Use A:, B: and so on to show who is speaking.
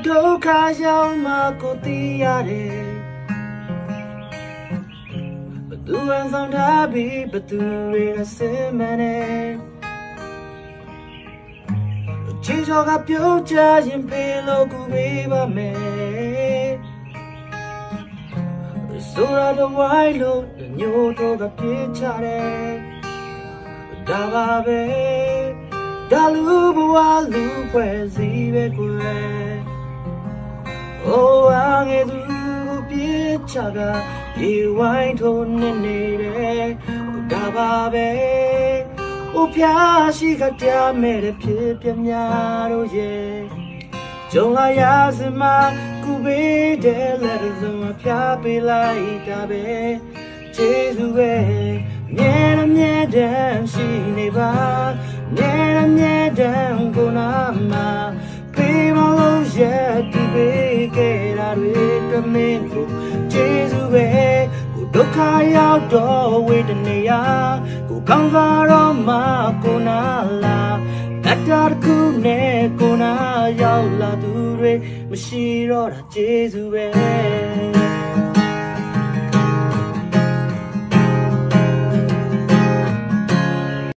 A: ဒုက္ခရောက်မှကိုသိရတယ်ဘသူအဆောင်ထားပြီးဘသူတွေကစင်မနေချီချောကပြုတ်ချရင်ဖေးလို့ကူပေးပါမယ်ဆိုရတဲ့ဝိုင်းလို့ညို့တော့ကပြေးချတယ်ဒါပါပဲဒါလူဘဝလူဖွဲ့စည်းပဲကွယ်အိုးအငယ်သူကိုပြေးချကဒီဝိုင်းထုံနေနေတယ်ဒါပါပဲအိုးဖျားရှိခကြမဲ့တဲ့ဖြစ်ပြများတို့ရဲ့ကြုံလာရစမကူပေးတဲ့လက်စုံဖျားပေးလိုက်တာပဲကျေးဇူးပဲမြဲမြဲတမ်းရှိနေပါမြဲမြဲတမ်းကိုနာမှာပေးမလို့ရဲ့ဒီပေးခဲ့တာတွေတမင်းကိုကျေးဇူးပဲကိုဒုက္ခရောက်တော့ဝေဒနေရကိုကောင်းစားတော့မှကိုနာလာတတ်တာခုနဲ့ကိုနာရောက်လာသူတွေမရှိတော့တာကျေးဇူးပဲ